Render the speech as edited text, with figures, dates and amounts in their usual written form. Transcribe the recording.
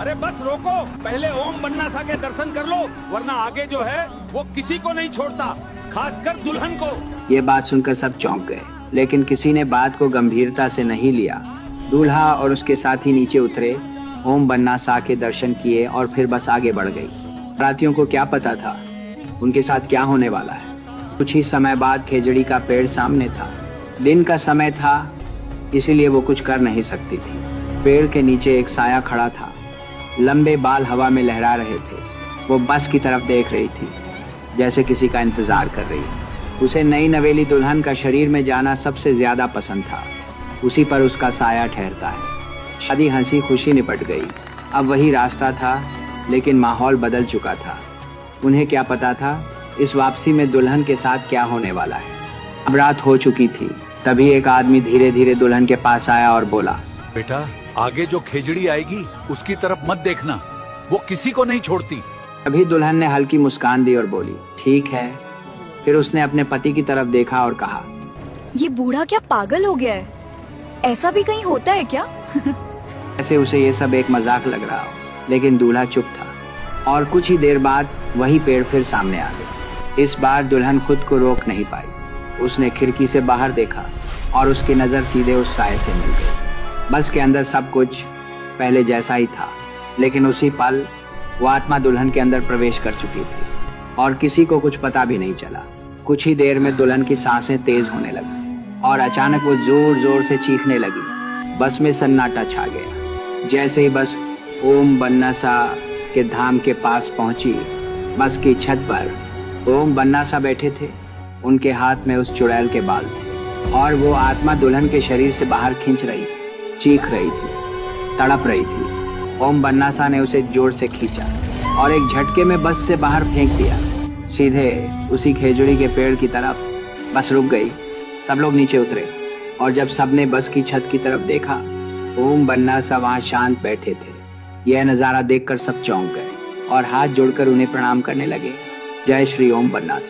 अरे बस रोको, पहले ओम बन्नासा के दर्शन कर लो, वरना आगे जो है वो किसी को नहीं छोड़ता, खासकर दुल्हन को। ये बात सुनकर सब चौंक गए, लेकिन किसी ने बात को गंभीरता से नहीं लिया। दूल्हा और उसके साथी नीचे उतरे, ओम बन्नासा के दर्शन किए और फिर बस आगे बढ़ गई। बारातियों को क्या पता था उनके साथ क्या होने वाला है। कुछ ही समय बाद खेजड़ी का पेड़ सामने था। दिन का समय था, इसीलिए वो कुछ कर नहीं सकती थी। पेड़ के नीचे एक साया खड़ा था, लंबे बाल हवा में लहरा रहे थे। वो बस की तरफ देख रही थी, जैसे किसी का इंतजार कर रही है। उसे नई नवेली दुल्हन का शरीर में जाना सबसे ज्यादा पसंद था। उसी पर उसका साया ठहरता है। शादी हंसी खुशी निपट गई। अब वही रास्ता था, लेकिन माहौल बदल चुका था। उन्हें क्या पता था इस वापसी में दुल्हन के साथ क्या होने वाला है। अब रात हो चुकी थी। तभी एक आदमी धीरे धीरे दुल्हन के पास आया और बोला, बेटा, आगे जो खेजड़ी आएगी उसकी तरफ मत देखना, वो किसी को नहीं छोड़ती। अभी दुल्हन ने हल्की मुस्कान दी और बोली, ठीक है। फिर उसने अपने पति की तरफ देखा और कहा, ये बूढ़ा क्या पागल हो गया है? ऐसा भी कहीं होता है क्या? ऐसे उसे ये सब एक मजाक लग रहा हो, लेकिन दूल्हा चुप था। और कुछ ही देर बाद वही पेड़ फिर सामने आ गया। इस बार दुल्हन खुद को रोक नहीं पाई। उसने खिड़की से बाहर देखा और उसकी नजर सीधे उस साए से मिल गई। बस के अंदर सब कुछ पहले जैसा ही था, लेकिन उसी पल वो आत्मा दुल्हन के अंदर प्रवेश कर चुकी थी और किसी को कुछ पता भी नहीं चला। कुछ ही देर में दुल्हन की सांसें तेज होने लगी और अचानक वो जोर जोर से चीखने लगी। बस में सन्नाटा छा गया। जैसे ही बस ओम बन्नासा के धाम के पास पहुंची, बस की छत पर ओम बन्नासा बैठे थे। उनके हाथ में उस चुड़ैल के बाल थे और वो आत्मा दुल्हन के शरीर से बाहर खींच रही, चीख रही थी, तड़प रही थी। ओम बन्नासा ने उसे जोर से खींचा और एक झटके में बस से बाहर फेंक दिया, सीधे उसी खेजड़ी के पेड़ की तरफ। बस रुक गई। सब लोग नीचे उतरे और जब सबने बस की छत की तरफ देखा, ओम बन्नासा वहां शांत बैठे थे। यह नजारा देखकर सब चौंक गए और हाथ जोड़कर उन्हें प्रणाम करने लगे। जय श्री ओम बन्नासा।